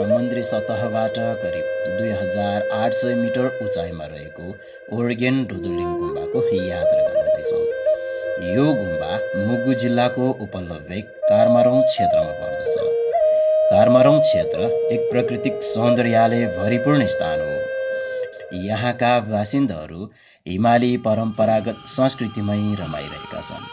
समुद्री सतहबाट करिब 2800 मिटर उचाइमा रहेको ओर्गेन डोदुलिङ गुम्बाको यात्रा गर्नुहुँदैछौँ। यो गुम्बा मुगु जिल्लाको उपल्लो-भेक कारमारौँ क्षेत्रमा पर्दछ। कारमारौँ क्षेत्र एक प्राकृतिक सौन्दर्यले भरिपूर्ण स्थान हो। यहाँका बासिन्दाहरू हिमाली परम्परागत संस्कृतिमै रमाइरहेका छन्।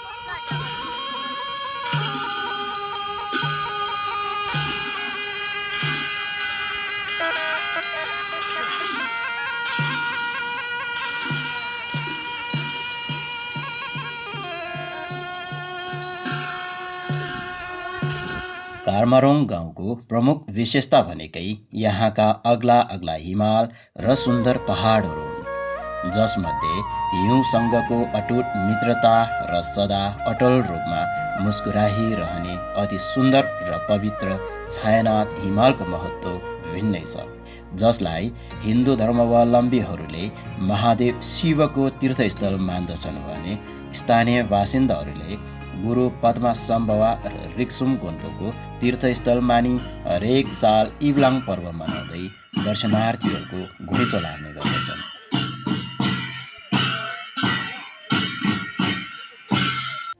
कारमारौँ गाउँको प्रमुख विशेषता भनेकै यहाँका अग्ला अग्ला हिमाल र सुन्दर पहाडहरू हुन्, जसमध्ये हिउँसँगको अटुट मित्रता र सदा अटल रूपमा मुस्कुराइरहने अति सुन्दर र पवित्र छायानाथ हिमालको महत्त्व भिन्नै छ, जसलाई हिन्दू धर्मावलम्बीहरूले महादेव शिवको तीर्थस्थल मान्दछन् भने स्थानीय बासिन्दाहरूले गुरु पद्मासम्भवा र रिक्सुम गोन्पोको तीर्थस्थल मानी हरेक साल इब्लाङ पर्व मनाउँदै दर्शनार्थीहरूको घुइँचो लाग्ने गर्दछन्।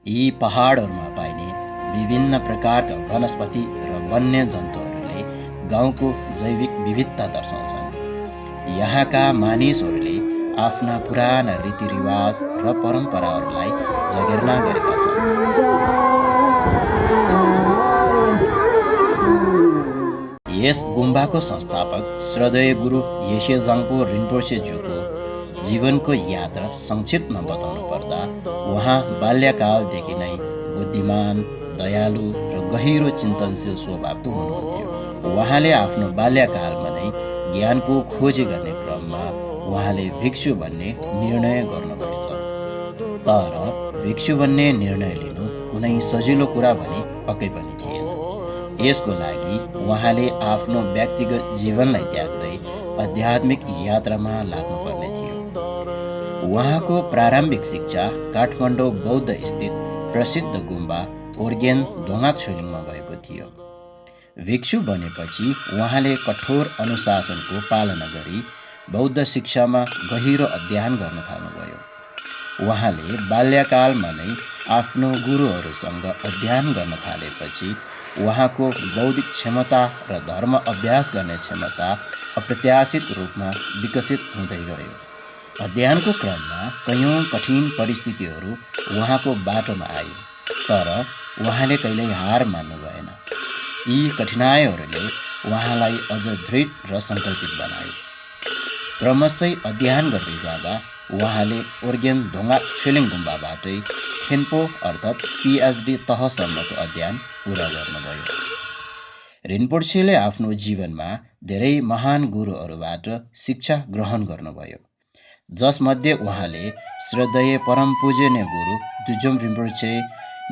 यी पहाडहरूमा पाइने विभिन्न प्रकारका वनस्पति र वन्य जन्तुहरूले गाउँको जैविक विविधता दर्शाउँछन्। यहाँका मानिसहरूले आफ्ना पुराना रीतिरिवाज र परम्पराहरूलाई जगेर्ना गरेका छन्। यस गुम्बाको संस्थापक श्रद्धेय गुरु येशेजाङपो रिम्पोछेज्यूको जीवनको यात्रा संक्षिप्तमा बताउनु पर्दा उहाँ बाल्यकालदेखि नै बुद्धिमान, दयालु र गहिरो चिन्तनशील स्वभावको हुनुहुन्थ्यो। उहाँले आफ्नो बाल्यकालमा नै ज्ञानको खोजी गर्ने क्रममा उहाँले भिक्षु बन्ने निर्णय गर्नुभएछ। तर भिक्षु बन्ने निर्णय लिनु कुनै सजिलो कुरा भने पक्कै पनि थिएन। यसको लागि उहाँले आफ्नो व्यक्तिगत जीवनलाई त्याग्दै आध्यात्मिक यात्रामा लाग्नुपर्ने थियो। उहाँको प्रारम्भिक शिक्षा काठमाडौँ बौद्ध स्थित प्रसिद्ध गुम्बा ओर्गेन दोङाक्छोलिङमा भएको थियो। भिक्षु बनेपछि उहाँले कठोर अनुशासनको पालना गरी बौद्ध शिक्षामा गहिरो अध्ययन गर्न थाल्नुभयो। उहाँले बाल्यकालमा नै आफ्नो गुरुहरूसँग अध्ययन गर्न थालेपछि उहाँको बौद्धिक क्षमता र धर्म अभ्यास गर्ने क्षमता अप्रत्याशित रूपमा विकसित हुँदै गयो। अध्ययनको क्रममा कयौँ कठिन परिस्थितिहरू उहाँको बाटोमा आए, तर उहाँले कहिल्यै हार मान्नु भएन। यी कठिनाइहरूले उहाँलाई अझ दृढ र सङ्कल्पित बनाए। क्रमशः अध्ययन गर्दै जाँदा उहाँले ओर्गेन दोङाक्छोलिङ गुम्बाबाटै खेन्पो अर्थात् पिएचडी तहसम्मको अध्ययन पुरा गर्नुभयो। रिम्पोछेले आफ्नो जीवनमा धेरै महान गुरुहरूबाट शिक्षा ग्रहण गर्नुभयो, जसमध्ये उहाँले श्रद्धेय परम पूजनीय गुरु दुजोम रिम्पोछे,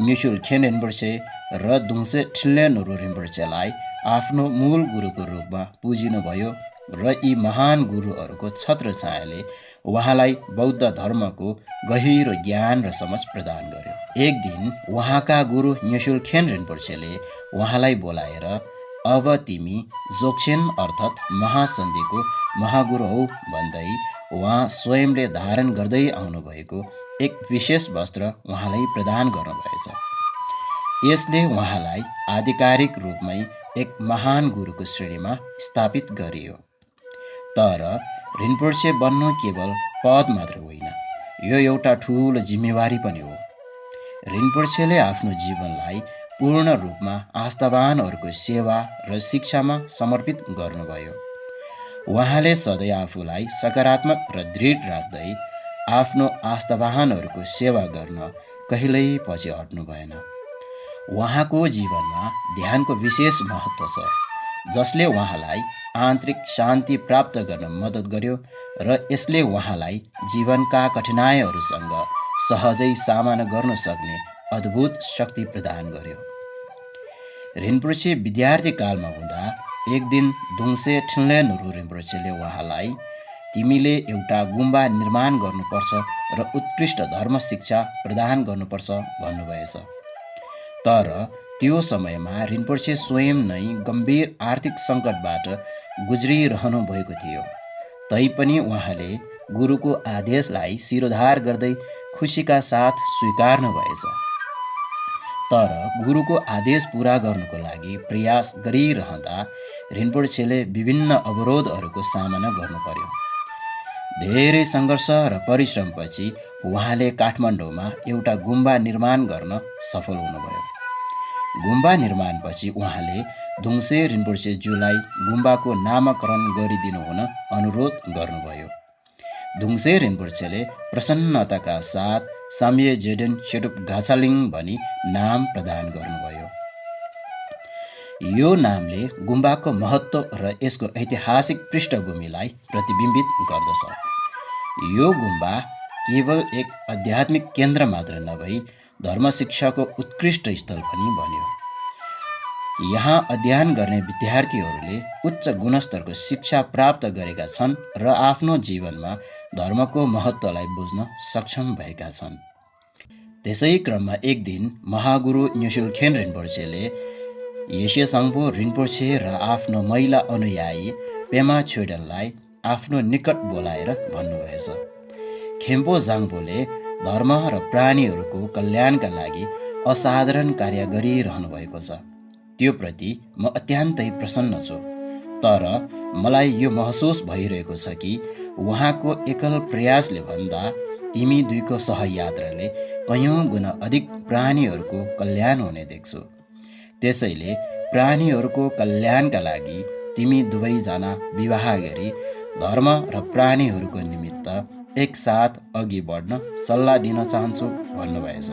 म्युचुल खेन रिम्पोछे र दुङसे ठिल्ले नुरु रिम्पोछेलाई आफ्नो मूल गुरुको रूपमा पुजिनुभयो र यी महान गुरुहरूको छत्रछायाले उहाँलाई बौद्ध धर्मको गहिरो ज्ञान र समझ प्रदान गर्यो। एक दिन उहाँका गुरु म्युचुल खेन रिम्पोछेले उहाँलाई बोलाएर अब तिमी जोक्सेन अर्थात् महासन्धिको महागुरु हौ भन्दै उहाँ स्वयंले धारण गर्दै आउनुभएको एक विशेष वस्त्र उहाँलाई प्रदान गर्नुभएछ। यसले उहाँलाई आधिकारिक रूपमै एक महान गुरुको श्रेणीमा स्थापित गरियो। तर रिम्पोछे बन्नु केवल पद मात्र होइन, यो एउटा ठुलो जिम्मेवारी पनि हो। रिम्पोछेले आफ्नो जीवनलाई पूर्ण रूपमा आस्थावानहरूको सेवा र शिक्षामा समर्पित गर्नुभयो। उहाँले सधैँ आफूलाई सकारात्मक र दृढ राख्दै आफ्नो आस्थावानहरूको सेवा गर्न कहिल्यै पछि हट्नु भएन। उहाँको जीवनमा ध्यानको विशेष महत्त्व छ, जसले उहाँलाई आन्तरिक शान्ति प्राप्त गर्न मद्दत गर्यो र यसले उहाँलाई जीवनका कठिनाइहरूसँग सहजै सामना गर्न सक्ने अद्भुत शक्ति प्रदान गर्यो। रिम्पोछे विद्यार्थी कालमा हुँदा एक दिन दुङसे ठिल्ले नुरु रिम्पोछेले उहाँलाई तिमीले एउटा गुम्बा निर्माण गर्नुपर्छ र उत्कृष्ट धर्म शिक्षा प्रदान गर्नुपर्छ भन्नुभएछ। तर त्यो समयमा रिम्पोछे स्वयं नै गम्भीर आर्थिक सङ्कटबाट गुज्रिरहनु भएको थियो। तैपनि उहाँले गुरुको आदेशलाई शिरोधार गर्दै खुसीका साथ स्वीकार्नु भएछ। तर गुरुको आदेश पुरा गर्नुको लागि प्रयास गरिरहँदा रिम्पोछेले विभिन्न अवरोधहरूको सामना गर्नु पर्यो। धेरै सङ्घर्ष र परिश्रमपछि उहाँले काठमाडौँमा एउटा गुम्बा निर्माण गर्न सफल हुनुभयो। गुम्बा निर्माणपछि उहाँले धुङसे रिम्पोछेज्यूलाई गुम्बाको नामकरण गरिदिनु हुन अनुरोध गर्नुभयो। धुङसे रिम्पोछेले प्रसन्नताका साथ साम्ये जेडेन सेटुप घाचालिङ भनी नाम प्रदान गर्नुभयो। यो नामले गुम्बाको महत्त्व र यसको ऐतिहासिक पृष्ठभूमिलाई प्रतिबिम्बित गर्दछ। यो गुम्बा केवल एक आध्यात्मिक केन्द्र मात्र नभई धर्मशिक्षाको उत्कृष्ट स्थल पनि बन्यो। यहाँ अध्ययन गर्ने विद्यार्थीहरूले उच्च गुणस्तरको शिक्षा प्राप्त गरेका छन् र आफ्नो जीवनमा धर्मको महत्त्वलाई बुझ्न सक्षम भएका छन्। त्यसै क्रममा एक दिन महागुरु न्योसुल्खेन रिम्पोछेले येशे साङ्पो रिम्पोछे र आफ्नो महिला अनुयायी पेमा छोइडनलाई आफ्नो निकट बोलाएर भन्नुभएछ, खेम्पो जाङपोले धर्म र प्राणीहरूको कल्याणका लागि असाधारण कार्य गरिरहनु भएको छ। त्यो प्रति म अत्यन्तै प्रसन्न छु। तर मलाई यो महसुस भइरहेको छ कि उहाँको एकल प्रयासले भन्दा तिमी दुईको सहयात्राले कयौँ गुणा अधिक प्राणीहरूको कल्याण हुने देख्छु। त्यसैले प्राणीहरूको कल्याणका लागि तिमी दुवैजना विवाह गरी धर्म र प्राणीहरूको निमित्त एकसाथ अघि बढ्न सल्लाह दिन चाहन्छु भन्नुभएछ।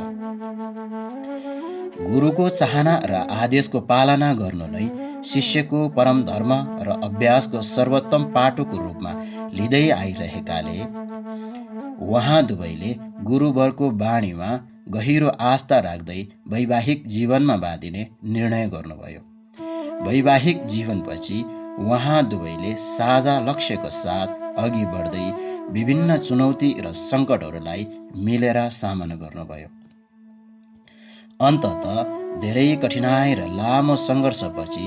गुरुको चाहना र आदेशको पालना गर्नु नै शिष्यको परम धर्म र अभ्यासको सर्वोत्तम पाटोको रूपमा लिँदै आइरहेकाले उहाँ दुवैले गुरुवरको बाणीमा गहिरो आस्था राख्दै वैवाहिक जीवनमा बाँधिने निर्णय गर्नुभयो। वैवाहिक जीवनपछि उहाँ दुवैले साझा लक्ष्यको साथ अघि बढ्दै विभिन्न चुनौती र सङ्कटहरूलाई मिलेर सामना गर्नुभयो। अन्ततः धेरै कठिनाइ र लामो सङ्घर्षपछि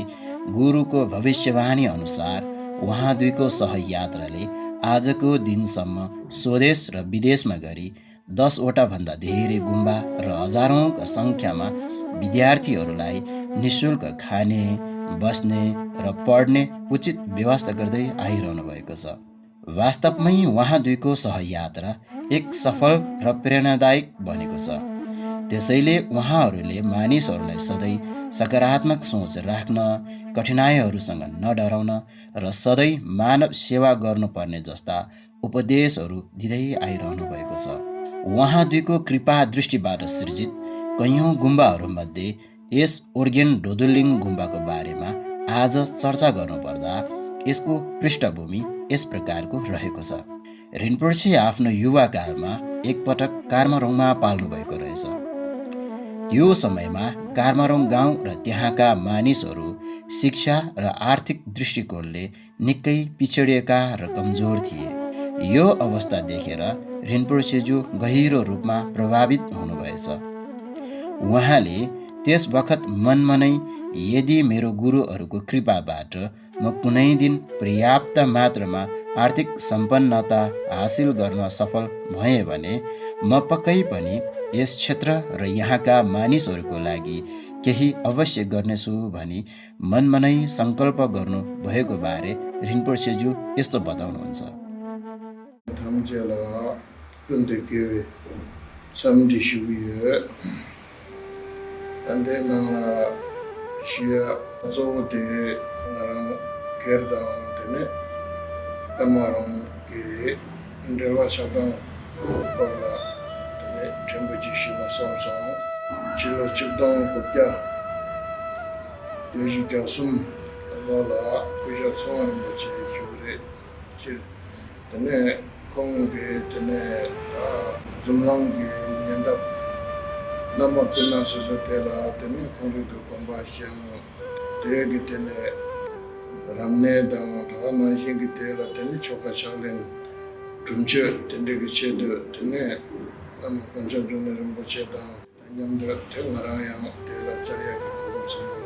गुरुको भविष्यवाणी अनुसार उहाँ दुईको सहयात्राले आजको दिनसम्म स्वदेश र विदेशमा गरी 10वटा भन्दा धेरै गुम्बा र हजारौँका सङ्ख्यामा विद्यार्थीहरूलाई निःशुल्क खाने, बस्ने र पढ्ने उचित व्यवस्था गर्दै आइरहनु भएको छ। वास्तवमै उहाँ दुईको सहयात्रा एक सफल र प्रेरणादायक बनेको छ। त्यसैले उहाँहरूले मानिसहरूलाई सधैँ सकारात्मक सोच राख्न, कठिनाइहरूसँग नडराउन र सधैँ मानव सेवा गर्नुपर्ने जस्ता उपदेशहरू दिँदै आइरहनु भएको छ। उहाँ दुईको कृपा दृष्टिबाट सृजित कयौँ गुम्बाहरूमध्ये यस ओर्गेन डोदुलिङ गुम्बाको बारेमा आज चर्चा गर्नुपर्दा यसको पृष्ठभूमि यस प्रकारको रहेको छ। रिम्पोछे आफ्नो युवाकालमा एकपटक कार्मारोङमा पाल्नु भएको रहेछ। त्यो समयमा कार्मारोङ गाउँ र त्यहाँका मानिसहरू शिक्षा र आर्थिक दृष्टिकोणले निकै पिछडिएका र कमजोर थिए। यो अवस्था देखेर रिम्पोछेज्यू गहिरो रूपमा प्रभावित हुनुभएछ। उहाँले त्यस बखत मनमा नै यदि मेरो गुरुहरूको कृपाबाट म कुनै दिन पर्याप्त मात्रामा आर्थिक सम्पन्नता हासिल गर्न सफल भएँ भने म पक्कै पनि यस क्षेत्र र यहाँका मानिसहरूको लागि केही अवश्य गर्नेछु भनी मनमा नै सङ्कल्प गर्नु भएको बारे रिम्पोछेज्यू यस्तो बताउनुहुन्छ।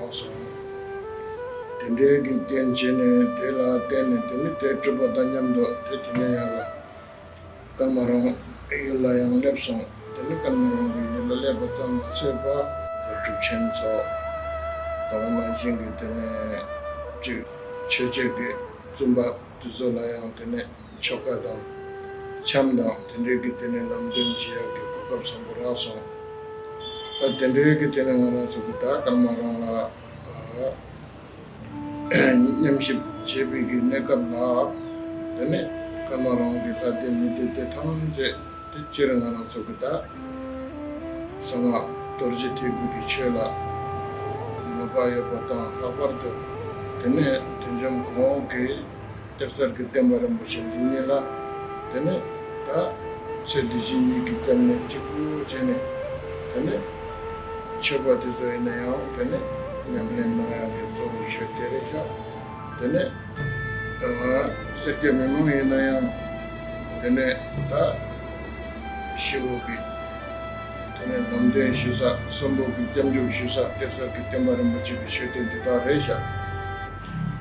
also. Tendegi Genjine, Tela, Tenite, Trubadanyamdo, Tetinayala, Kamarong, Yulayang Lepson, Tenikamarong, Yulabatam, Seba, Chuchenzo, Tavana Jingi, Tene, Checheke, Zumba, Tuzolayang, Tene, Chokadam, Chamdam, Tendegi Tene, Lamdenjia, Kukab Samburaso, but Tendegi Tenangana Sukuta, Kamarong. Nyamship Chebiki Nekabla, Tene, Kamarong, the Latin, the Tamje, the Chirangan Sokata, Sanga, Torjiti Bukichela, Nobaya Patan, Laparto, Tene, Tenjam Koke, Tersar Kitembaram Bushendinela, Tene, Ta, Sedijini Kikane, Chiku, Jene, Tene, Chabatizo in a Tene. Namnaya so Shatereja, Tene, Sekememo in I am, Tene, Ta, Shivoki, Tene, Namde Shusa, Somboki, Jamju Shusa, Tessa Kitemba and Machi Shete Resha.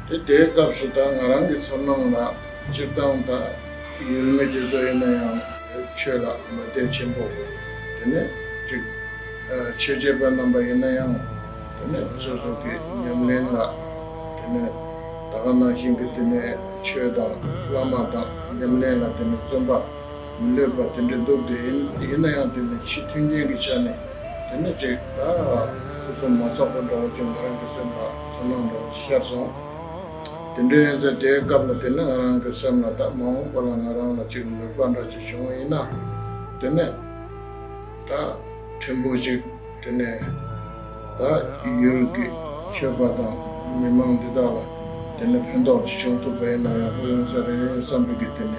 The take up Sutan Arangi Sonona, Chitanta, Yulmetizo in I am, Chela, Mate Chimbo, Tene, Chejeba number in I am. Suzuki, Yamlena, Tagana Shinkitine, Chedam, Lamata, Yamlena, Zumba, Leba, Inayan, Chitingi Chane, Tenechi, some Masapando, Jumarangasamba, Sonando, Shason, Tendez a day Gablatina, Arangasamata, Mount, Around the Chicken, Banda Chichoina, Tene, Ta, Timbuji, Tene. Yurki, Shabada, Mimang Didala, then the Pendot, Shunto Bena, Williamsare, Sambigitine,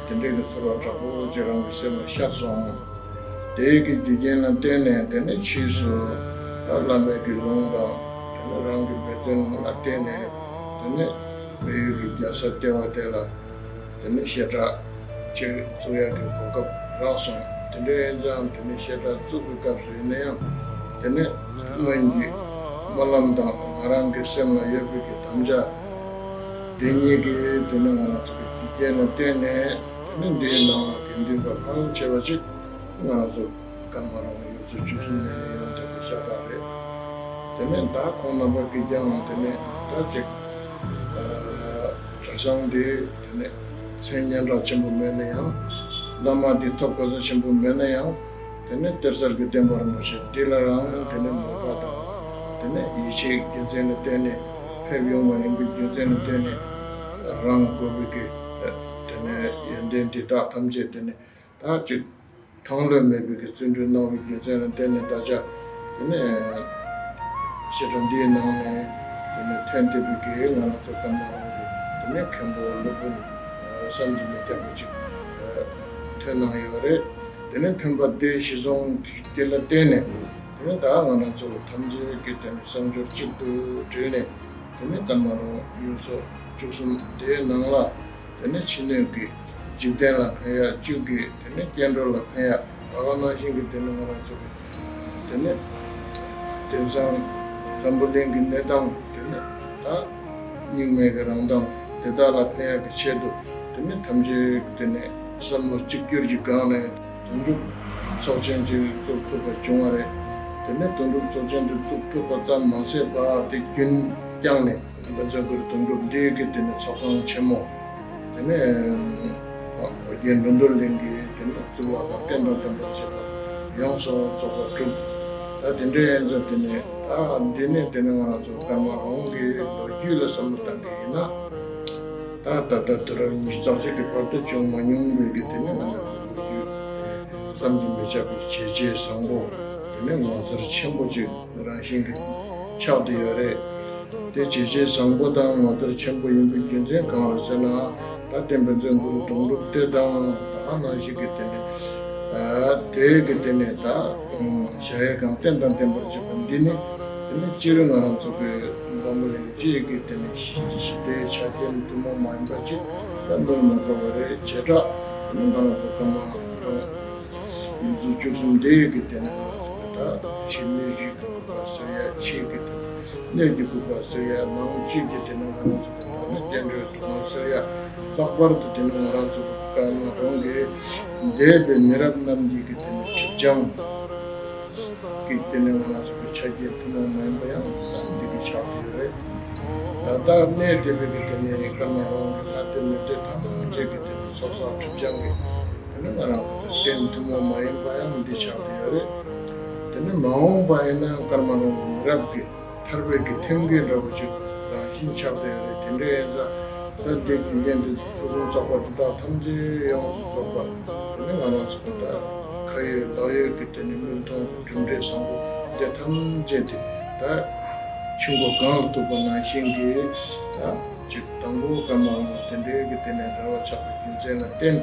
the David Sorotra, Jerang, Silla, Shasson. They get the Jena Tene, then it cheese, Lameki Longa, and Rangi Beton, Atene, then it Fayuki Jasa Tevatela, then it Sheta, Suyaki, Kokap, Rason, the day exam, then it Sheta, Zubi in the Tene, Manji, Malamda, Arangi Semla Yabiki, Tamja, Denigi, Tenana, Tena, Tene, and Dena, Kindiba, Chevachik, Nazo, Kamaran, Yusuchun, and Shatare. Tene, Takona Bakijam, Tene, Tajik, Chasandi, Tene, Senyan Rachimbu Menayam, Lama di top position Menayam. Tene tersar Kitembar Moshe, Dilarang, Tene Mokata, Tene Ishi, Kinsen, Tene, Hevioma, and Kinsen, Tene, Rang Gobiki, Tene, Yendentita, Tamjet, Tene, Tachi, Tongla, maybe Kitsundu, Novi, Kinsen, Tene, Taja, Tene, Shetandina, Tene, Tentibiki, and Sokamara, Tene, Kambo, Lupin, Sanjimi Tabuchi, Tenayore. Tene temba de shizong tela tene, tene daa ngana zo tamze ki tene samjor chikdo tene, tene kanmaro yunso chuksum de nangla, tene chine ki jikden la paya, chukki, tene kendro la paya, daga na shingi tene ngana zo, tene tensang zambulengi nedang, tene daa nyingme ka rangdang, teta la paya ki chedo, tene tamze ki tene samno chikyur jikane, Tunduk Sojenji Zuktuba Jungare, the net Tunduk Sojenji Zuktuba Zan Masepa, the Kin Yangne, and the Zagur Tunduk Dig it in the Sokan Chemo. The name again Dundulingi, the Zuaka, Tendo Temple, Yonso, Soka Troop. That in the ends of the net, Dine Tenanga Kama Hongi, Yula Samutangina, that Sajik Protection Manung, we get in Samjin Mechabi Cheche Sango, the name was Chemboji, Ranshin Chowdi Yare. The Cheche Sango down, Mother Chembo in the Kinzen, Kamasana, that temperature don't look down, Anna Shikitene, they get in it, Shaya content and temperature and dinner, and the children are also bumbling, Jig it and they check into my mind budget, and no more Cheta, and none of the command. Yuzu Chusum Degit and Chimiji, Soya Chigit, 내기 구바스야 나무지게 되는 거는 좀 전혀 동서야 박버도 되는 거는 좀 그런 게 대배 미랍 남기게 되는 직장 기때는 거는 좀 차지에 두는 거야. 되게 샤프래. 다다 내 대배게 되는 거는 같은 데 담지게 되는 소소 직장이 되는 거는 된 두는 마음 봐야 우리 샤프래. 되는 마음 봐야는 그러면 미랍게 탈베기 템게라고 지금 신샵되어 된데서 그때 기간도 조금 잡았다 탐지 영수 잡아 그냥 안 잡았다 거의 너의 그때는 문통 준비 상고 내 탐제도 다 친구 강도 보나 신기 즉 당고 가면 된데 그때는 저와 잡고 굉장히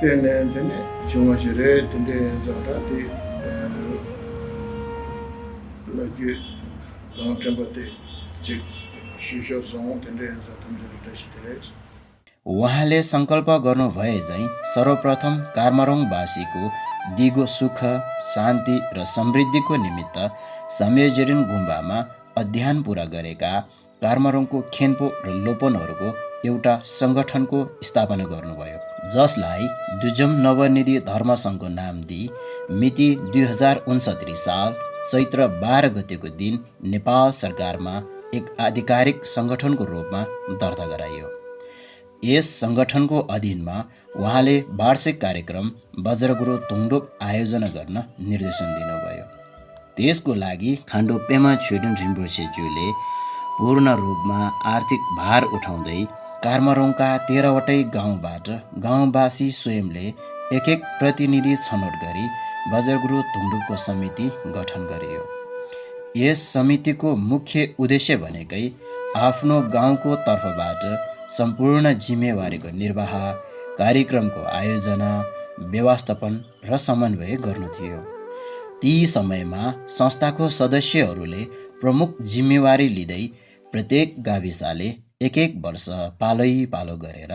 때는 중화실에 된데서 다들 लगे गाउँठाउँबाटै चाहिँ शिशुसँग त्यहाँनिर हेर्छ तम्जुरी सिधै उहाँले सङ्कल्प गर्नुभए झैँ सर्वप्रथम कार्मरोङवासीको दिगो सुख शान्ति र समृद्धिको निमित्त सम्योजिरिन गुम्बामा अध्ययन पुरा गरेका कार्मरोङको खेन्पो र लोपोनहरूको एउटा सङ्गठनको स्थापना गर्नुभयो, जसलाई दुजम नवनिधि धर्म सङ्घको नाम दिई मिति 2069 साल चैत्र 12 गतेको दिन नेपाल सरकारमा एक आधिकारिक सङ्गठनको रूपमा दर्ता गराइयो। यस सङ्गठनको अधीनमा उहाँले वार्षिक कार्यक्रम वज्रगुरु तुङडुप आयोजना गर्न निर्देशन दिनुभयो। त्यसको लागि खाण्डो पेमा छोइडेन रिम्पोछेज्यूले पूर्ण रूपमा आर्थिक भार उठाउँदै कार्मरोङका 13वटै गाउँबाट गाउँवासी स्वयंले एक प्रतिनिधि छनौट गरी वज्रगुरु तुङडुपको समिति गठन गरियो। यस समितिको मुख्य उद्देश्य भनेकै आफ्नो गाउँको तर्फबाट सम्पूर्ण जिम्मेवारीको निर्वाह, कार्यक्रमको आयोजना, व्यवस्थापन र समन्वय गर्नु थियो। ती समयमा संस्थाको सदस्यहरूले प्रमुख जिम्मेवारी लिँदै प्रत्येक गाविसाले एक वर्ष पालै पालो गरेर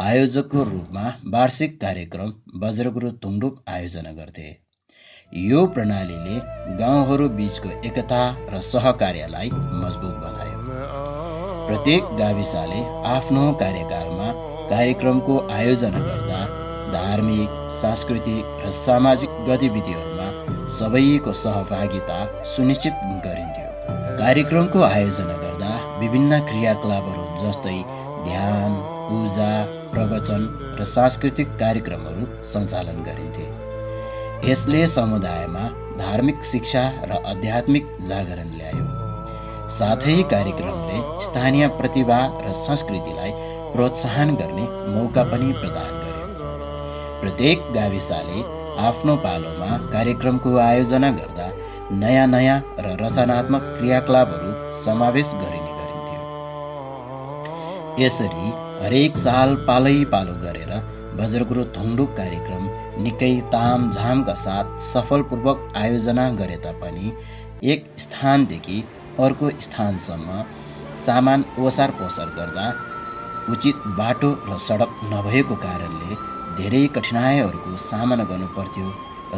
आयोजकको रूपमा वार्षिक कार्यक्रम वज्रगुरु तुङडुप आयोजना गर्थे। यो प्रणालीले गाउँहरू बीचको एकता र सहकार्यलाई मजबुत बनायो। प्रत्येक गाविसाले आफ्नो कार्यकालमा कार्यक्रमको आयोजना गर्दा धार्मिक, सांस्कृतिक र सामाजिक गतिविधिहरूमा सबैको सहभागिता सुनिश्चित गरिन्थ्यो। कार्यक्रमको आयोजना गर्दा विभिन्न क्रियाकलापहरू जस्तै ध्यान, पूजा, प्रवचन र सांस्कृतिक कार्यक्रमहरू सञ्चालन गरिन्थे। यसले समुदायमा धार्मिक शिक्षा र आध्यात्मिक जागरण ल्यायो। साथै कार्यक्रमले स्थानीय प्रतिभा र संस्कृतिलाई प्रोत्साहन गर्ने मौका पनि प्रदान गर्यो। प्रत्येक गाविसाले आफ्नो पालोमा कार्यक्रमको आयोजना गर्दा नयाँ र रचनात्मक क्रियाकलापहरू समावेश गरिने गरिन्थ्यो। यसरी हरेक साल पालै पालो गरेर वज्रगुरु तुङडुप कार्यक्रम निकै तामझामका साथ सफलपूर्वक आयोजना गरे तापनि एक स्थानदेखि अर्को स्थानसम्म सामान ओसार पोसार गर्दा उचित बाटो र सडक नभएको कारणले धेरै कठिनाइहरूको सामना गर्नु पर्थ्यो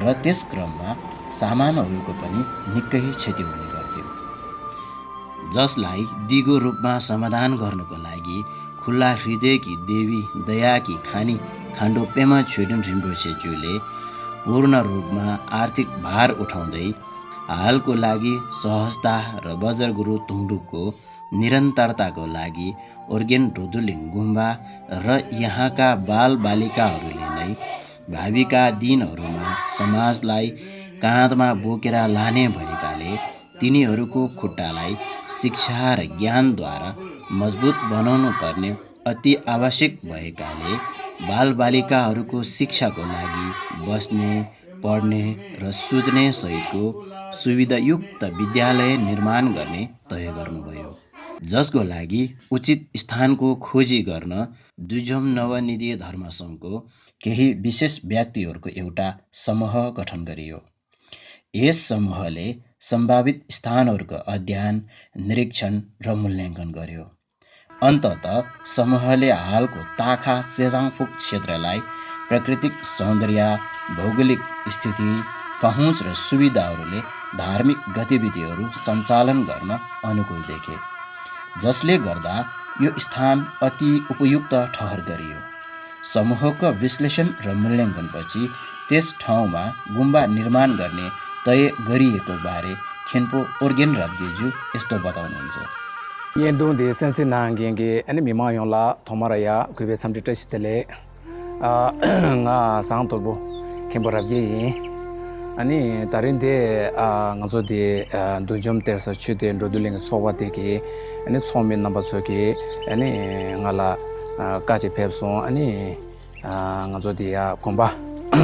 र त्यस क्रममा सामानहरूको पनि निकै क्षति हुने गर्थ्यो, जसलाई दिगो रूपमा समाधान गर्नको लागि खुल्ला हृदयकी देवी दयाकी खानी खाण्डो पेमा छोइडेन रिम्पोछेज्यूले पूर्ण रूपमा आर्थिक भार उठाउँदै हालको लागि सहजता र वज्रगुरु तुङडुपको निरन्तरताको लागि ओर्गेन ढोदुलिङ गुम्बा र यहाँका बालबालिकाहरूले नै भावीका दिनहरूमा समाजलाई काँधमा बोकेर लाने भएकाले तिनीहरूको खुट्टालाई शिक्षा र ज्ञानद्वारा मजबुत बनाउनु पर्ने अति आवश्यक भएकाले बालबालिकाहरूको शिक्षाको लागि बस्ने, पढ्ने र सुत्ने सहितको सुविधायुक्त विद्यालय निर्माण गर्ने तय गर्नुभयो, जसको लागि उचित स्थानको खोजी गर्न दुजम नवनिधि धर्म सङ्घको केही विशेष व्यक्तिहरूको एउटा समूह गठन गरियो। यस समूहले सम्भावित स्थानहरूको अध्ययन, निरीक्षण र मूल्याङ्कन गर्यो। अन्ततः समूहले हालको ताखा सेजाङफुक क्षेत्रलाई प्राकृतिक सौन्दर्य, भौगोलिक स्थिति, पहुँच र सुविधाहरूले धार्मिक गतिविधिहरू सञ्चालन गर्न अनुकूल देखे, जसले गर्दा यो स्थान अति उपयुक्त ठहर गरियो। समूहको विश्लेषण र मूल्याङ्कनपछि त्यस ठाउँमा गुम्बा निर्माण गर्ने तय गरिएको बारे खेन्पो ओर्गेन राब्गेजु यस्तो बताउनुहुन्छ। Yendu de sensi nangengi ane mima yongla thomaraya kuibe samdita sitele nga sangtolbo kemborabye yin ani tarinde ngazo de dujom tersa chude ndoduling sowa teki ani somin namba soki ani ngala kaje pepson ani ngazo de komba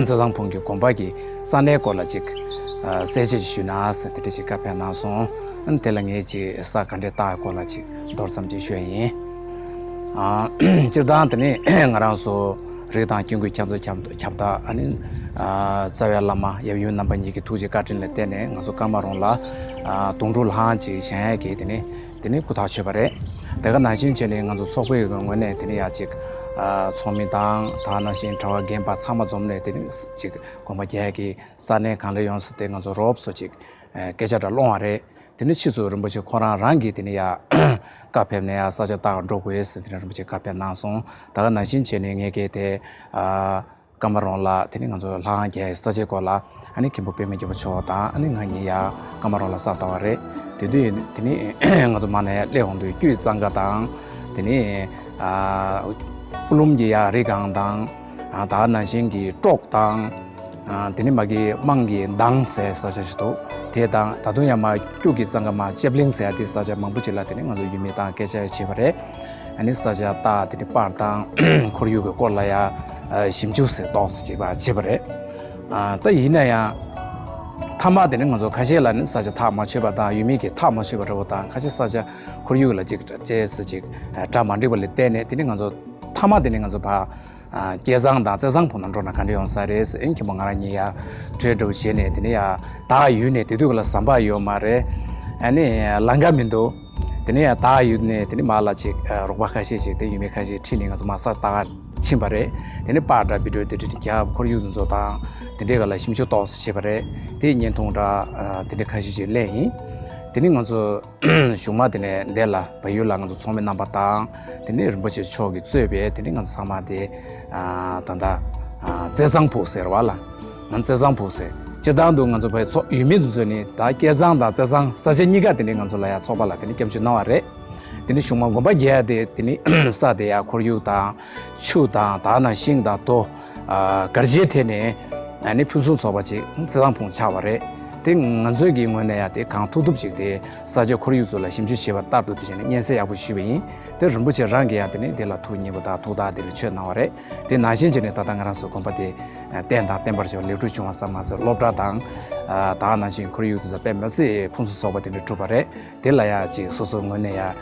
zazang pongki komba ki sane kola chik seje shunas tete kapya nason antelange chi sa kande ta kola chi dorsam ji shwe jirdan tane ngarang so redang kyungui chamzo chamda ani zawya lama yawyun namban ji ki thuji katin le tene ngaso kamarong la dongrul han ji shan ge tene kutha chebare daga nashin chene ngaso sokwe ngone tene ya chi somidang thana shin thawa gempa chama jomne tene chi koma ge ki sane khanle yon ste ngaso rob so chi kejada longare tene chizo rumboche khora rangi tene ya kapemne ya saja ta ndogwe tene rumboche kapya nason daga nashin chene ngege te kamarong la tene ngaso la ge saje kola ani kimbo peme ge chota ani ngani ya kamarong la sa taware tene ngaso mane leong du gyu zanga dang tene pulum ji ya regang dang da nashin gi tok dang tene magi mangi dang se saja sto 대당 다도야마 교기 장가마 제블링스야 디사자 망부질라 되는 거 유미다 계셔 지버래 아니 사자 다 되는 파당 코리오가 꼴라야 심주스 도스 지바 지버래 또 이나야 타마되는 거죠 가실라는 사자 타마 쳐바다 유미게 타마 쳐버다 같이 사자 코리오가 제스지 자만디벌 때네 되는 거죠 타마되는 거죠 봐 계장다 저장포는 존나 간대용 사례스 인기망아니야 제도 시내 되네야 다 유네 되도글 삼바요 말에 아니 랑가민도 되네야 다 유네 되네 말라치 로바카시시 되 유메카시 튀닝아서 마사타 침바레 되네 파다 비디오 되디야 코리우즈조다 되네가라 심쇼 도스 치바레 되 년통다 되네 카시시 레이 되는 거죠 슈마드네 델라 바이올랑도 소메 남바타 되네 르버치 초기 쯔베 되는 거 사마데 단다 제상포세르발라 난 제상포세 제단도 간저 바이 소 유미도즈니 다 계장다 제상 사제니가 되는 간솔라야 소발라 되니 겸치 나와레 되니 슈마 고바 제데 되니 사데야 코리우다 추다 다나 싱다 또 거제테네 아니 푸수 소바지 제상포 차와레 땡 안저기 원해야 돼 강토도직데 사제 코리우즈라 심주시바 답도 되네 년세 야부 시베이 데 rumbuche range야 되네 데라 투니보다 도다들 쳐 나와래 데 나신전에 다당가라서 컴파티 땡다 템버저 레투중화 사마서 로브라당 다나신 코리우즈자 뱀메시 풍수 소바데 투바레 데라야 지 소소 원해야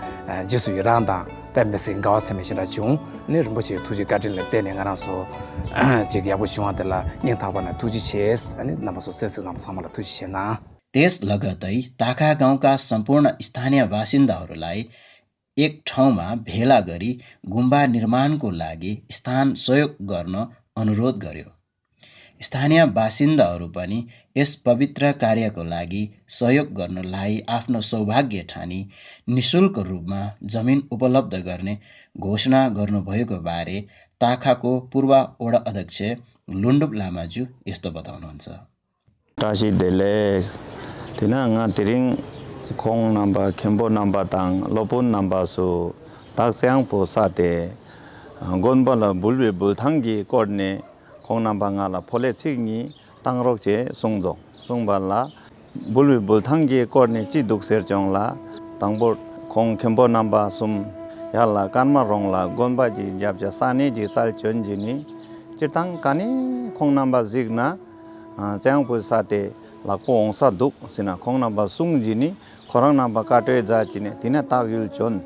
지수 이란다 뱀메시 가와세메시라 중 네 rumbuche 투지 가진레 때네 가라서 지기 야부 중화들라 닝타바나 투지 체스 아니 나마서 센스 나마 사마라 투지 त्यस लगतै ताखा गाउँका सम्पूर्ण स्थानीय बासिन्दाहरूलाई एक ठाउँमा भेला गरी गुम्बा निर्माणको लागि स्थान सहयोग गर्न अनुरोध गर्यो। स्थानीय बासिन्दाहरू पनि यस पवित्र कार्यको लागि सहयोग गर्नलाई आफ्नो सौभाग्य ठानी निशुल्क रूपमा जमिन उपलब्ध गर्ने घोषणा गर्नुभएको बारे ताखाको पूर्व वडा अध्यक्ष लुन्डुप लामाजु यस्तो बताउनुहुन्छ। तासी देले तिना nga tiring khong namba khembo namba tang lopun namba su taksyang po sate gonbala bulbe bulthangi korne khong namba nga la phole chigni tangrok che songbala bulbe bulthangi korne chi dukser chongla tangbor khong khembo namba sum yalla kanma rongla gonba ji japja sane ji sal chonji ni chitang kani khong namba zigna chang pu sate la kong sa duk sina khong namba sungji ni khorang namba katwe ja chine tina tagyul chon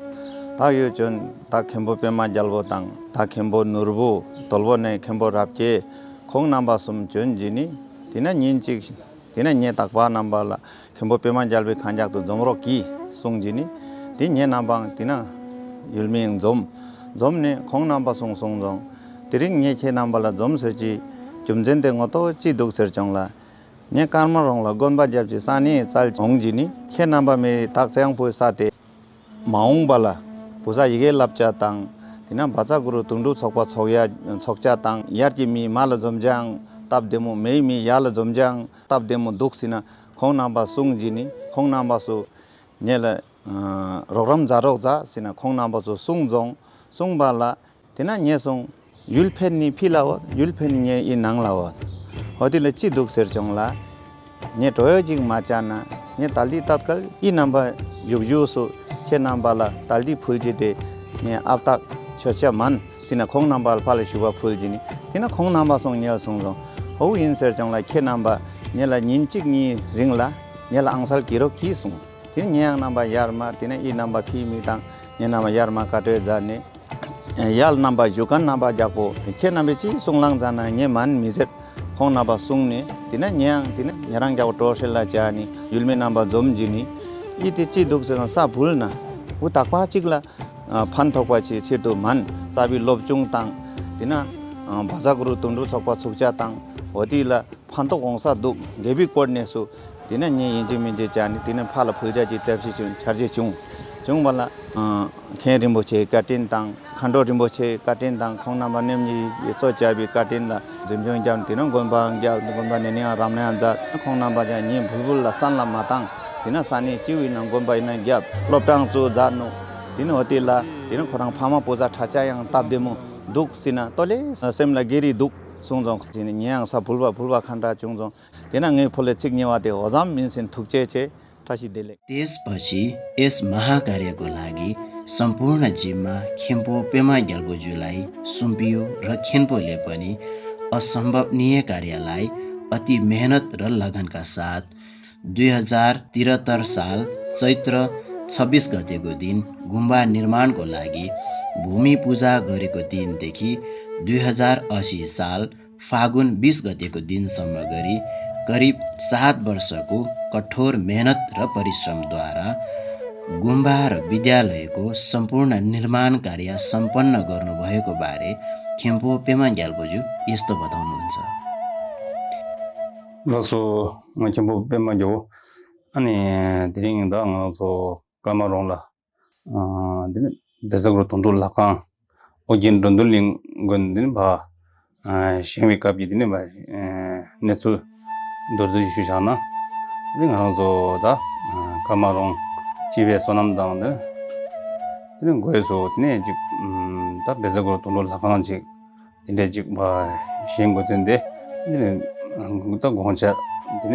ta khembo pema jalbo tang ta khembo nurbu tolbo ne khembo rapke khong namba sum chon jini tina nyin chik tina nye takba namba la khembo pema jalbe khanjak to jomro ki sungji ni tin nye namba tina yulming zom ne khong namba sung jong tiring nye che namba la zom serji chumjen de ngoto chi duk ser chong la nya karma rong la gon ba jab ji sani chal ong ji ni khe namba me tak sayang phu sa te maung bala pusa yige lap cha tang tina bacha guru tungdu chokpa chokya chokcha tang yar ki mi mal jomjang tab demo mei mi yal jomjang tab demo duksina khong namba sung ji ni khong namba su nyela rogram jarok ja sina khong namba su sung jong sung bala tina nye sung yulpen ni philaw yulpen nye i nanglaw hodile chi duk ser chongla nye toyo jing machana nye tali tatkal i namba yugyu su khe namba la tali phulji de nye aptak chocha man sina khong namba phale shuba phulji ni tina khong namba song nye song jong ho in ser chongla khe namba nye la nin chik ni ringla nye la angsal kiro ki sung tina nye namba yarma tina i namba phi mi tang nye namba yarma katwe ja ne yal namba yukan namba jako khe namba chi sunglang jana nye man mizet khong namba sungni tina nyang tina nyarang jako toshela jani yulme namba jomjini iti chi duk sa bhulna u takpa chikla phan thokpa chi chitu man sabi lobchung tang tina bhaja guru tundu thokpa chukcha tang odila phan tok ongsa duk gebi kodne su tina nye inji minje jani tina phala phulja ji tapsi chung charje chung bala khe rimboche katin tang khando rimboche katin tang khong namba nemji yeso chabi katin la jimjong jam tina gomba neni ramna anja khong namba ja ni bulbul la san la matang tina sani chiwi nang gomba ina gyap loptang chu janu tina hotila tina khorang phama puja thacha yang tabdemo duk sina tole semla geri duk sungjong tina nyang sa bulba khanda chungjong tina nge phole chiknyewa de ozam minsin thukche che tashi dele त्यसपछि यस महाकार्यको लागि सम्पूर्ण जिम्मा खेम्पो पेमा ग्याल्बोजुलाई सुम्पियो र खेम्पोले पनि असम्भवनीय कार्यलाई अति मेहनत र लगनका साथ 2073 साल चैत्र 26 गतेको दिन गुम्बा निर्माणको लागि भूमि पूजा गरेको दिनदेखि 2080 साल फागुन 20 गतेको दिनसम्म गरी करिब 7 वर्षको कठोर मेहनत र परिश्रमद्वारा गुम्बा र विद्यालयको सम्पूर्ण निर्माण कार्य सम्पन्न गर्नुभएको बारे खेम्पो पेमा ग्याल्बोजु यस्तो बताउनुहुन्छ। लसो खेम्पो पेमा ग्याल्बो अनि दिरिङदा ngso kamarongla दिन बेजग्रो तोंदु लाका ओजिन दन्दुलिङ गन्दिन भा शेमी कापि दिन भा नेसु दर्दु जुशाना दिन ngso da kamarong jibe sonam dangde दिन goeso दिन ji da bezagro tोंदु Laka ji दिन ji भा शेंगो दिनदे दिन गुता गोंचा दिन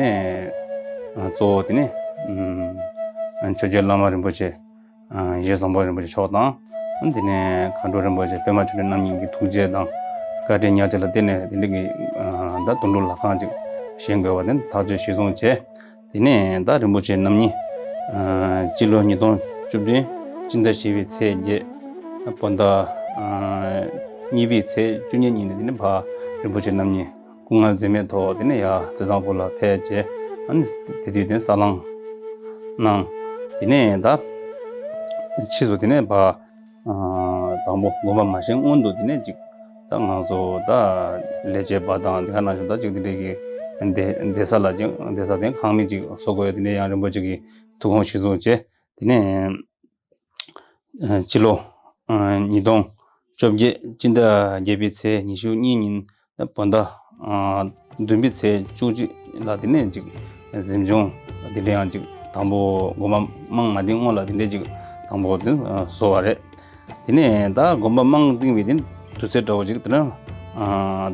जो दिन chojelama rinpoche yesamba rinpoche chodang dine khandu rinpoche pema chule namnyi ki thuje dang kati nyatela dine gi da tundu lakang jik shenga waden taji shizong che dine da rinpoche namnyi jilo nidong chubli jinda shivi tse je ponda nibi tse junye nini dine ba rinpoche namnyi kungal zime to dine ya zazang pola pe je an didi dine salang nang dine da chizo dine ba dambo goma mashing ondo dine jik da ngangso da leche ba dang dika na da jik dine ki desa la jik desa dine khangmi jik sogoya dine yang rinpo jiki tukong chizo che dine chilo nidong chobye jinda yebi tse nishu ninin da ponda dunbi tse chuji la dine jik zimjong dine yang jik 담보 고마 망마딩 올라 딘데지 담보 소아레 디네 다 고마 망딩 비딘 두세도지 드나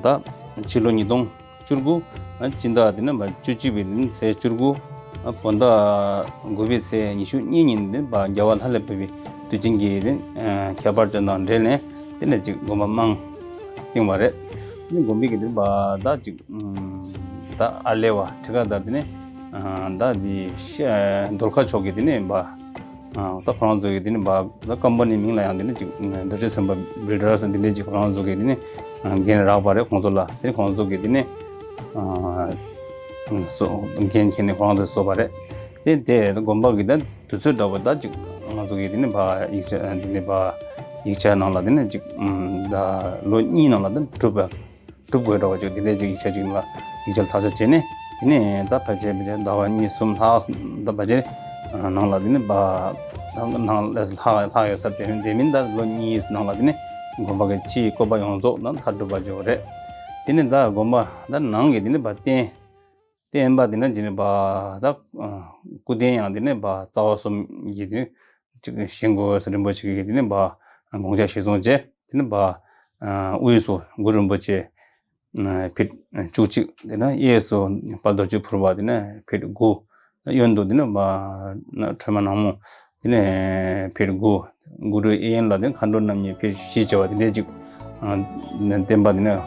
다 칠로니동 줄고 진다 디네 바 주지비딘 세 줄고 본다 고비세 니슈 니닌데 바 자왈 할레비 두징기딘 캬바르잔단 데네 디네 지 고마 망 띵마레 니 고미기딘 바다 지다 알레와 제가다 디네 다디 돌카 쪽에 되네 다 프랑스에 되네 다 컴퍼니 민라 양되네 지금 도저 선바 빌더스 되네 지금 프랑스에 되네 게네라 바레 콘솔라 되네 콘솔에 되네 소 겐케네 프랑스 소바레 데데 곰바기다 도저 더보다 지금 프랑스에 되네 이제 되네 이제 나올라 되네 지금 다 로니나라든 투버로 가지고 되네 지금 이제 지금 이절 타서 제네 Ini da paje bije dawa ni sum ha da paje nang la dine ba nang la ha ya sa pe de min da lo ni is nang la dine gomba ge chi ko ba yong zo nan thadu ba jo re dine da gomba da nang ge dine ba ten ba dine jine ba da ku den yang dine ba zawa sum yi dine 지금 신고 서른 버치게 되는 바 공자 시송제 되는 바 우유소 그런 버치 빛 주치 되나 예서 발도지 프로바드네 빛고 연도 되는 바 트마나무 되네 빛고 구르 이엔라든 칸돈 남니 빛 시저와 되네 지 덴바드네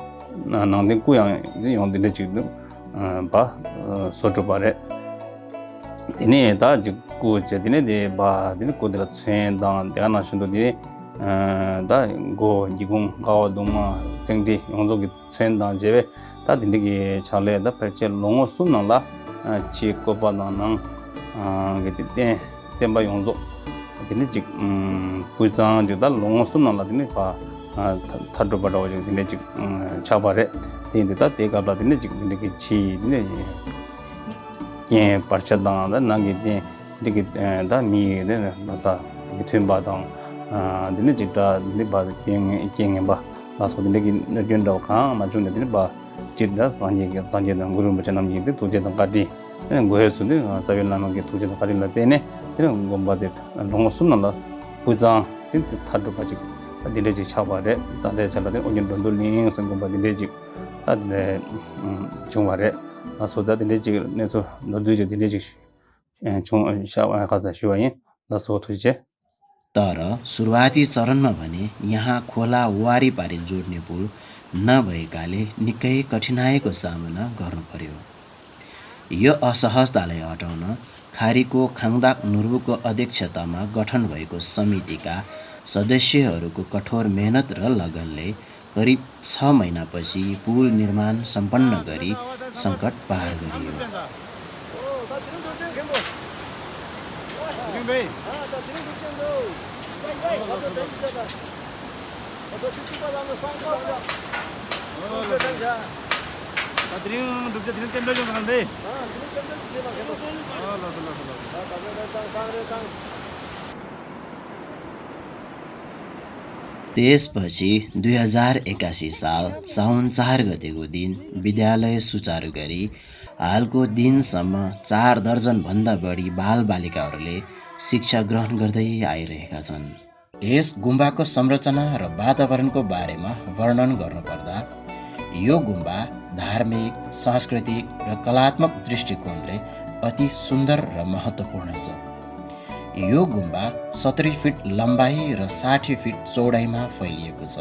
나는데 고양 용되네 지금 바 소토바레 되네 다 고 제디네 데바 되네 고들 쳔당 대나신도 디 다고 지금 가도마 생디 용족이 쳔당 제베 다 딘디기 잘레다 펠체 롱어 숨나라 치코바나낭 게데 템바 용족 딘디 지 부장 저다 롱어 숨나라 딘디 바 타드바도 지 딘디 지 차바레 딘디다 데가바 딘디 지 딘디기 치 딘디 예 파르차다나 나게 되게 다 미네 나사 기템바당 dine jita dine ba kenge ba laso dine ki nyon daw ka ma june dine ba jita sanje da guru ma chanam yi de tuje da kati gohe su de zavel nam ge tuje da kati la tene dine gomba de longo sumna la puja tin thadu ba ji dine ji chaba de da de chala de onyen don dol ning sang gomba dine ji ta dine chungware laso da dine ji ne so no duje dine ji chung sha ka za shiwayin laso tuje तर सुरुवाती चरणमा भने यहाँ खोला वारीपारी जोड्ने पुल नभएकाले निकै कठिनाइको सामना गर्नु पर्यो। यो असहजतालाई हटाउन खारीको खाङदाक नुर्बुको अध्यक्षतामा गठन भएको समितिका सदस्यहरूको कठोर मेहनत र लगनले करिब 6 महिनापछि पुल निर्माण सम्पन्न गरी सङ्कट पार गरियो। त्यसपछि 2081 साल साउन 4 गतेको दिन विद्यालय सुचारू गरी हालको दिनसम्म 4 दर्जन भन्दा बढी बालबालिकाहरूले शिक्षा ग्रहण गर्दै आइरहेका छन्। यस गुम्बाको संरचना र वातावरणको बारेमा वर्णन गर्नुपर्दा यो गुम्बा धार्मिक, सांस्कृतिक र कलात्मक दृष्टिकोणले अति सुन्दर र महत्त्वपूर्ण छ। यो गुम्बा 70 फिट लम्बाइ र 60 फिट चौडाइमा फैलिएको छ।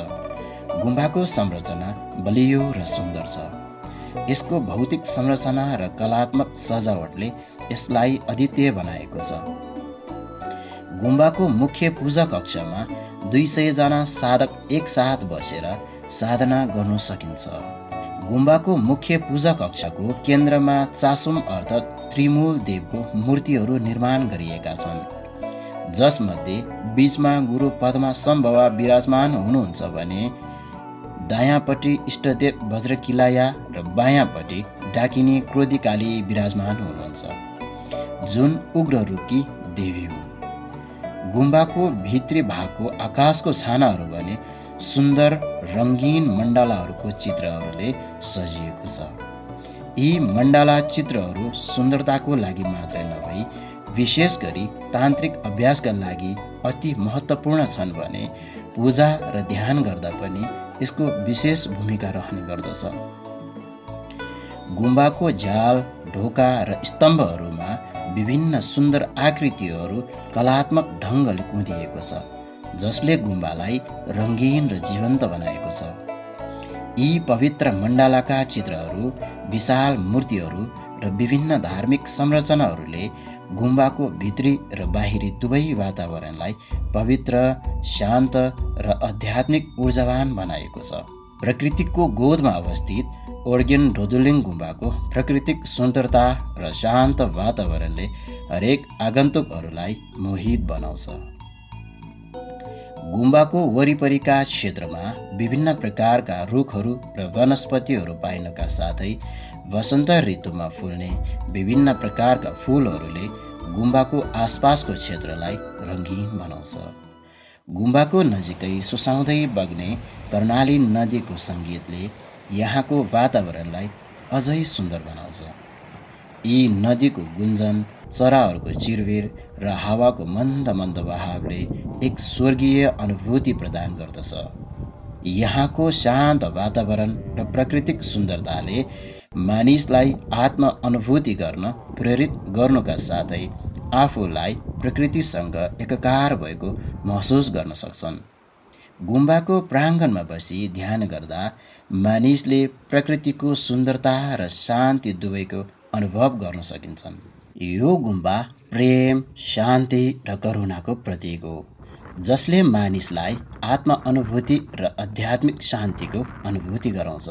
गुम्बाको संरचना बलियो र सुन्दर छ। यसको भौतिक संरचना र कलात्मक सजावटले यसलाई अद्वितीय बनाएको छ। गुम्बाको मुख्य पूजा कक्षमा 200 जना साधक एकसाथ बसेर साधना गर्न सकिन्छ। गुम्बाको मुख्य पूजा कक्षको केन्द्रमा चासुम अर्थात् त्रिमूल देवको मूर्तिहरू निर्माण गरिएका छन्, जसमध्ये बीचमा गुरु पद्मा सम्भवा विराजमान हुनुहुन्छ भने दायाँपट्टि इष्टदेव वज्रकिलाया र बायाँपट्टि डाकिनी क्रोधिकाली विराजमान हुनुहुन्छ, जुन उग्र रूपकी देवी हुन्। गुम्बाको भित्री भागको आकाशको छानाहरू भने सुन्दर रङ्गीन मण्डलाहरूको चित्रहरूले सजिएको छ। यी मण्डला चित्रहरू सुन्दरताको लागि मात्रै नभई विशेष गरी तान्त्रिक अभ्यासका लागि अति महत्त्वपूर्ण छन् भने पूजा र ध्यान गर्दा पनि यसको विशेष भूमिका रहने गर्दछ। गुम्बाको झ्याल, ढोका र स्तम्भहरूमा विभिन्न सुन्दर आकृतिहरू कलात्मक ढङ्गले कुँदिएको छ, जसले गुम्बालाई रङ्गीन र जीवन्त बनाएको छ। यी पवित्र मण्डलाका चित्रहरू, विशाल मूर्तिहरू र विभिन्न धार्मिक संरचनाहरूले गुम्बाको भित्री र बाहिरी दुवै वातावरणलाई पवित्र, शान्त र आध्यात्मिक ऊर्जावान बनाएको छ। प्रकृतिको गोदमा अवस्थित ओर्गेन ढोदुलिङ गुम्बाको प्राकृतिक सुन्दरता र शान्त वातावरणले हरेक आगन्तुकहरूलाई मोहित बनाउँछ। गुम्बाको वरिपरिका क्षेत्रमा विभिन्न प्रकारका रुखहरू र वनस्पतिहरू पाइनका साथै वसन्त ऋतुमा फुल्ने विभिन्न प्रकारका फुलहरूले गुम्बाको आसपासको क्षेत्रलाई रङ्गीन बनाउँछ। गुम्बाको नजिकै सुसाउँदै बग्ने कर्णाली नदीको सङ्गीतले यहाँको वातावरणलाई अझै सुन्दर बनाउँछ। यी नदीको गुन्जन, चराहरूको चिरबिर र हावाको मन्द मन्द बहावले एक स्वर्गीय अनुभूति प्रदान गर्दछ। यहाँको शान्त वातावरण र प्राकृतिक सुन्दरताले मानिसलाई आत्म अनुभूति गर्न प्रेरित गर्नुका साथै आफूलाई प्रकृतिसँग एकाकार भएको महसुस गर्न सक्छन्। गुम्बाको प्राङ्गणमा बसी ध्यान गर्दा मानिसले प्रकृतिको सुन्दरता र शान्ति दुवैको अनुभव गर्न सकिन्छन्। यो गुम्बा प्रेम, शान्ति र करुणाको प्रतीक हो, जसले मानिसलाई आत्म अनुभूति र आध्यात्मिक शान्तिको अनुभूति गराउँछ।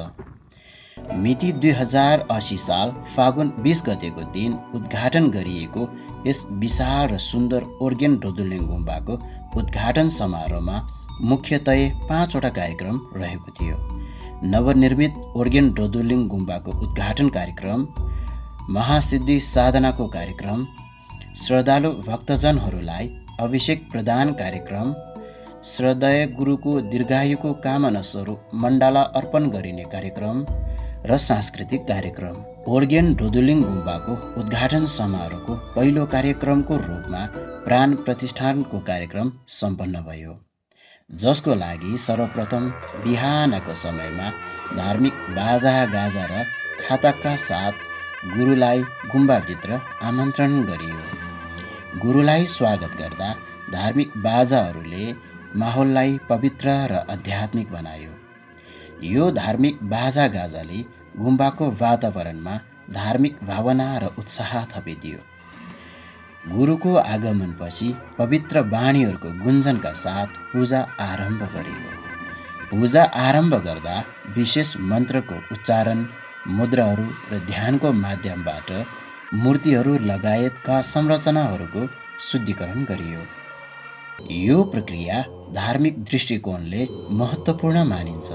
मिति 2080 साल फागुन 20 गतेको दिन उद्घाटन गरिएको यस विशाल र सुन्दर ओर्गेन डोदुलिङ गुम्बाको उद्घाटन समारोहमा मुख्यतया 5 वटा कार्यक्रम रहेको थियो। नवनिर्मित ओर्गेन डोदुलिङ गुम्बाको उद्घाटन कार्यक्रम, महासिद्धि साधनाको कार्यक्रम, श्रद्धालु भक्तजनहरूलाई अभिषेक प्रदान कार्यक्रम, श्रद्धेय गुरुको दीर्घायुको कामना स्वरूप मण्डला अर्पण गरिने कार्यक्रम र सांस्कृतिक कार्यक्रम। ओर्गेन डोदुलिङ गुम्बाको उद्घाटन समारोहको पहिलो कार्यक्रमको रूपमा प्राण प्रतिष्ठानको कार्यक्रम सम्पन्न भयो, जसको लागि सर्वप्रथम बिहानको समयमा धार्मिक बाजा गाजा र खाताका साथ गुरुलाई गुम्बाभित्र आमन्त्रण गरियो। गुरुलाई स्वागत गर्दा धार्मिक बाजाहरूले माहौललाई पवित्र र आध्यात्मिक बनायो। यो धार्मिक बाजा गाजाले गुम्बाको वातावरणमा धार्मिक भावना र उत्साह थपिदियो। गुरुको आगमनपछि पवित्र वाणीहरूको गुन्जनका साथ पूजा आरम्भ गरियो। पूजा आरम्भ गर्दा विशेष मन्त्रको उच्चारण, मुद्राहरू र ध्यानको माध्यमबाट मूर्तिहरू लगायतका संरचनाहरूको शुद्धिकरण गरियो। यो प्रक्रिया धार्मिक दृष्टिकोणले महत्त्वपूर्ण मानिन्छ,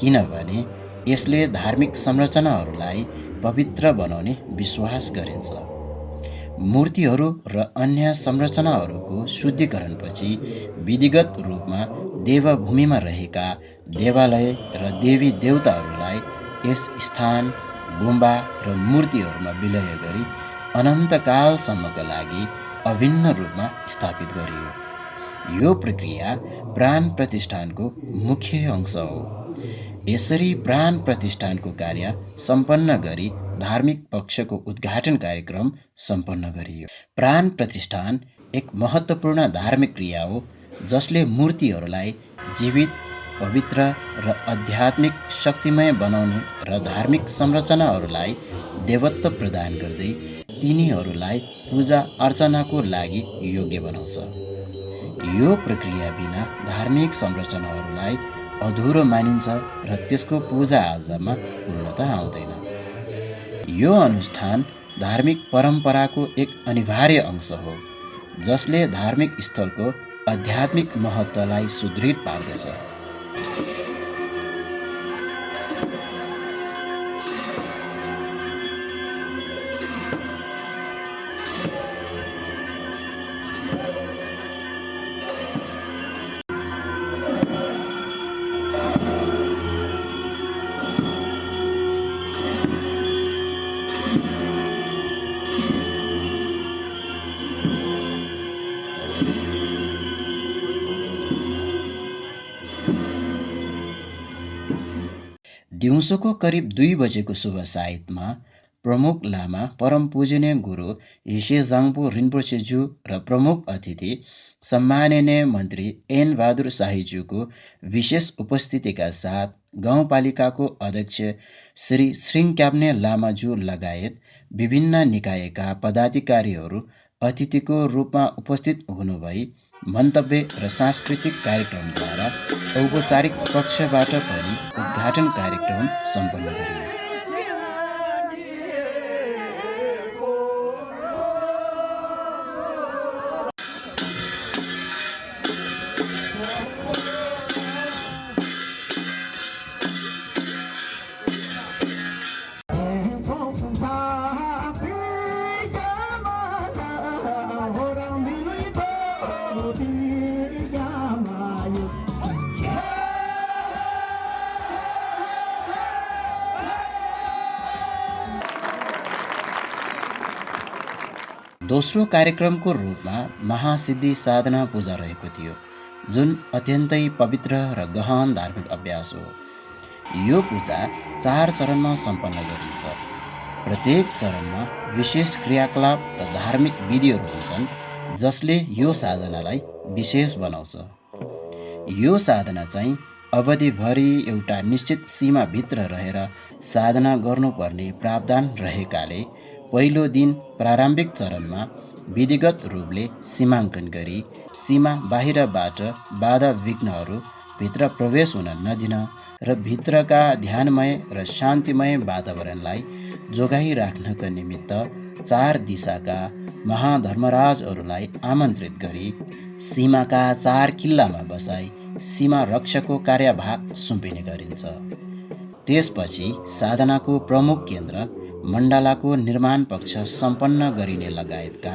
किनभने यसले धार्मिक संरचनाहरूलाई पवित्र बनाउने विश्वास गरिन्छ। मूर्तिहरू र अन्य संरचनाहरूको शुद्धिकरणपछि विधिगत रूपमा देवभूमिमा रहेका देवालय र देवी देवताहरूलाई यस स्थान, गुम्बा र मूर्तिहरूमा विलय गरी अनन्तकालसम्मका लागि अभिन्न रूपमा स्थापित गरियो। यो प्रक्रिया प्राण प्रतिष्ठानको मुख्य अंश हो। यसरी प्राण प्रतिष्ठानको कार्य सम्पन्न गरी धार्मिक पक्षको उद्घाटन कार्यक्रम सम्पन्न गरियो। प्राण प्रतिष्ठान एक महत्त्वपूर्ण धार्मिक क्रिया हो, जसले मूर्तिहरूलाई जीवित, पवित्र र आध्यात्मिक शक्तिमय बनाउने र धार्मिक संरचनाहरूलाई देवत्व प्रदान गर्दै तिनीहरूलाई पूजा अर्चनाको लागि योग्य बनाउँछ। यो प्रक्रिया बिना धार्मिक संरचनाहरूलाई अधुरो मानिन्छ र त्यसको पूजाआजामा पूर्णता आउँदैन। यो अनुष्ठान धार्मिक परम्पराको एक अनिवार्य अंश हो, जसले धार्मिक स्थलको आध्यात्मिक महत्त्वलाई सुदृढ पार्दछ। दिउँसोको करिब 2 बजेको शुभ साहित्यमा प्रमुख लामा परम पूजनीय गुरु येशे जाङपो रिन्पोछेज्यू र प्रमुख अतिथि सम्माननीय मन्त्री एन बहादुर शाहीज्यूको विशेष उपस्थितिका साथ गाउँपालिकाको अध्यक्ष श्री श्रिङक्याप्ने लामाज्यू लगायत विभिन्न निकायका पदाधिकारीहरू अतिथिको रूपमा उपस्थित हुनुभई मन्तव्य र सांस्कृतिक कार्यक्रमद्वारा औपचारिक पक्षबाट पनि उद्घाटन कार्यक्रम सम्पन्न गरियो। दोस्रो कार्यक्रमको रूपमा महासिद्धि साधना पूजा रहेको थियो, जुन अत्यन्तै पवित्र र गहन धार्मिक अभ्यास हो। यो पूजा 4 चरणमा सम्पन्न गरिन्छ। प्रत्येक चरणमा विशेष क्रियाकलाप र धार्मिक विधिहरू हुन्छन्, जसले यो साधनालाई विशेष बनाउँछ। यो साधना चाहिँ अवधिभरि एउटा निश्चित सीमाभित्र रहेर साधना गर्नुपर्ने प्रावधान रहेकाले पहिलो दिन प्रारम्भिक चरणमा विधिगत रूपले सीमाङ्कन गरी सीमा बाहिरबाट बाधा विघ्नहरू भित्र प्रवेश हुन नदिन र भित्रका ध्यानमय र शान्तिमय वातावरणलाई जोगाइराख्नका निमित्त 4 दिशाका महाधर्मराजहरूलाई आमन्त्रित गरी सीमाका 4 किल्लामा बसाई सीमा रक्षकको कार्यभाग सुम्पिने गरिन्छ। त्यसपछि साधनाको प्रमुख केन्द्र मण्डलाको निर्माण पक्ष सम्पन्न गरिने लगायतका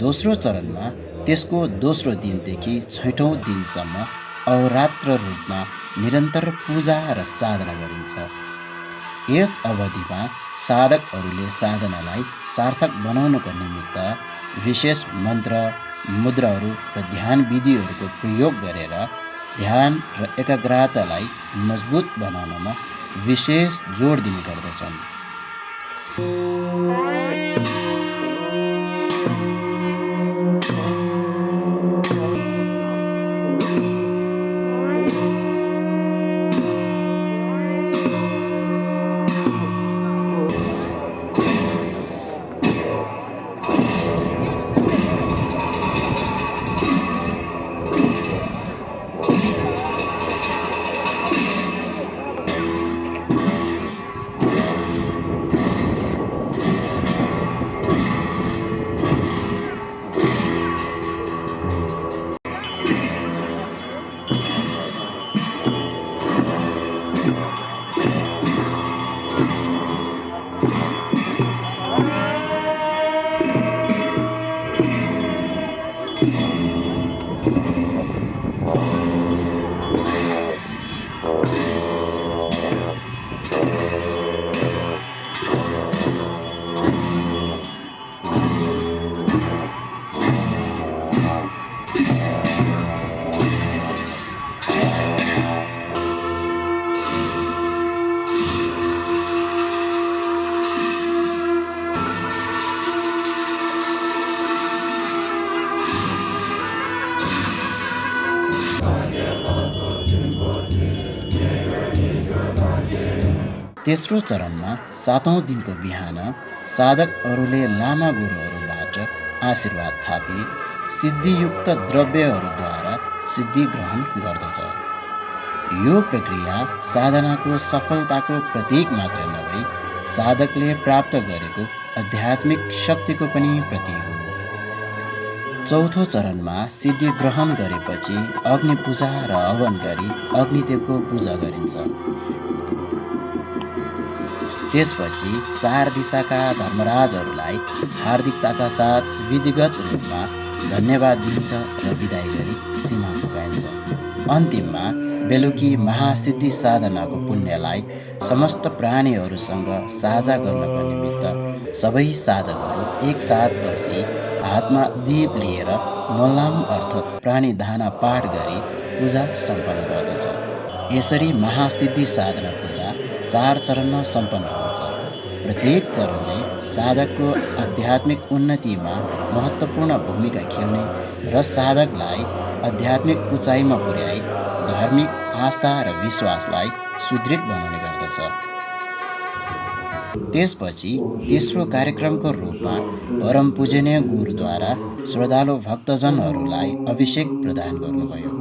दोस्रो चरणमा त्यसको दोस्रो दिनदेखि 6औं दिनसम्म अहोरात्र रूपमा निरन्तर पूजा र साधना गरिन्छ। यस अवधिमा साधकहरूले साधनालाई सार्थक बनाउनको निमित्त विशेष मन्त्र, मुद्राहरू र ध्यान विधिहरूको प्रयोग गरेर ध्यान र एकाग्रतालाई मजबुत बनाउनमा विशेष जोड दिने गर्दछन्। तेस्रो चरणमा 7औं दिनको बिहान साधकहरूले लामा गुरुहरूबाट आशीर्वाद थापी सिद्धियुक्त द्रव्यहरूद्वारा सिद्धि ग्रहण गर्दछ। यो प्रक्रिया साधनाको सफलताको प्रतीक मात्र नभई साधकले प्राप्त गरेको आध्यात्मिक शक्तिको पनि प्रतीक हो। चौथो चरणमा सिद्धि ग्रहण गरेपछि अग्नि पूजा र हवन गरी अग्निदेवको पूजा गरिन्छ। त्यसपछि 4 दिशाका धर्मराजहरूलाई हार्दिकताका साथ विधिगत रूपमा धन्यवाद दिन्छ र बिदाई गरी सीमा पुगाइन्छ। अन्तिममा बेलुकी महासिद्धि साधनाको पुण्यलाई समस्त प्राणीहरूसँग साझा गर्नको निमित्त सबै साधकहरू एकसाथ बसी हातमा दीप लिएर मल्लाम अर्थात् प्राणी धाना पाठ गरी पूजा सम्पन्न गर्दछ। यसरी महासिद्धि साधना पूजा 4 चरणमा सम्पन्न हुन्छ। प्रत्येक चरणले साधकको आध्यात्मिक उन्नतिमा महत्त्वपूर्ण भूमिका खेल्ने र साधकलाई आध्यात्मिक उचाइमा पुर्याई धार्मिक आस्था र विश्वासलाई सुदृढ बनाउने गर्दछ। त्यसपछि तेस्रो कार्यक्रमको रूपमा परम पूजनीय गुरुद्वारा श्रद्धालु भक्तजनहरूलाई अभिषेक प्रदान गर्नुभयो।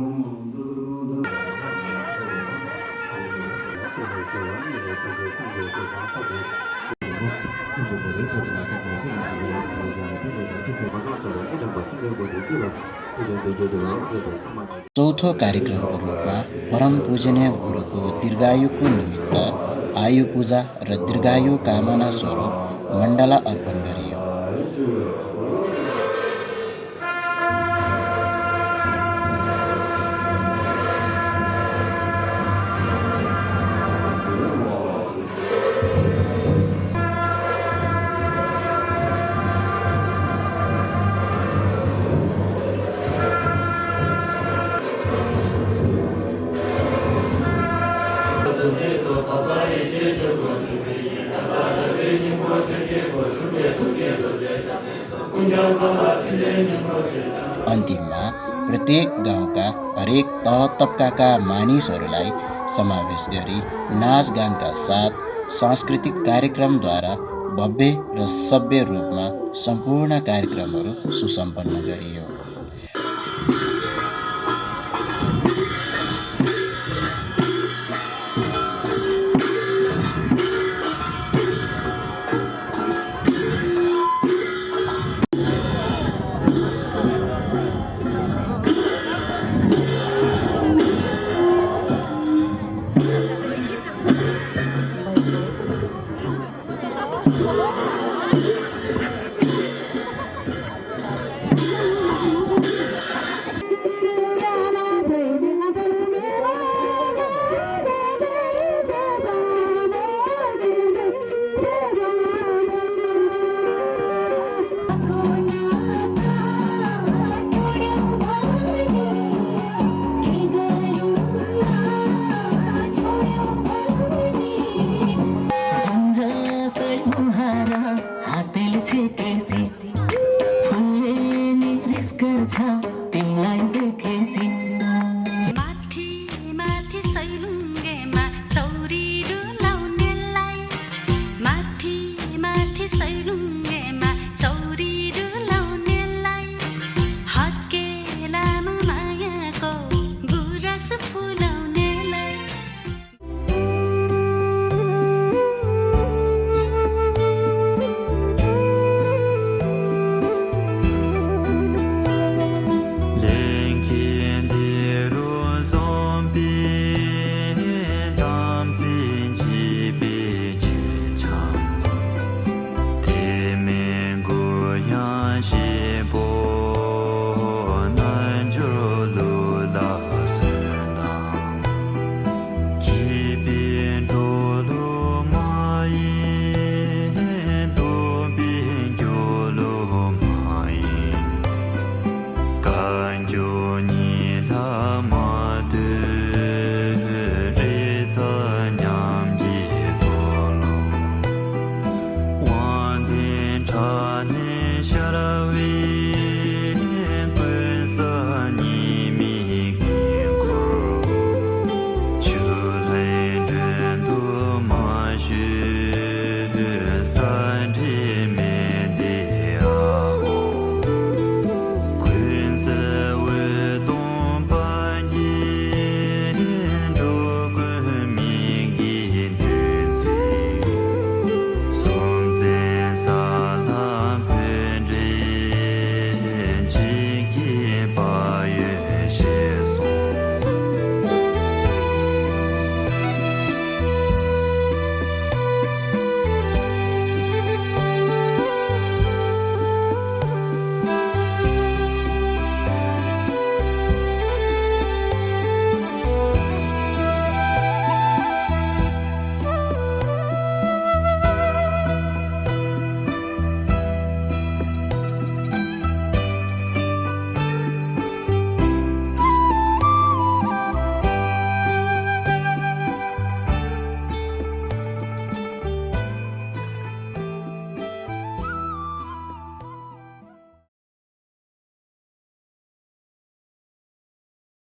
चौथो कार्यक्रमको रूपमा परम पूजनीय गुरुको दीर्घायुको निमित्त आयु पूजा र दीर्घायु कामना स्वरूप मण्डला अर्पण गरियो। अन्तिममा प्रत्येक गाउँका हरेक तह तब्काका मानिसहरूलाई समावेश गरी नाचगानका साथ सांस्कृतिक कार्यक्रमद्वारा भव्य र सभ्य रूपमा सम्पूर्ण कार्यक्रमहरू सुसम्पन्न गरियो।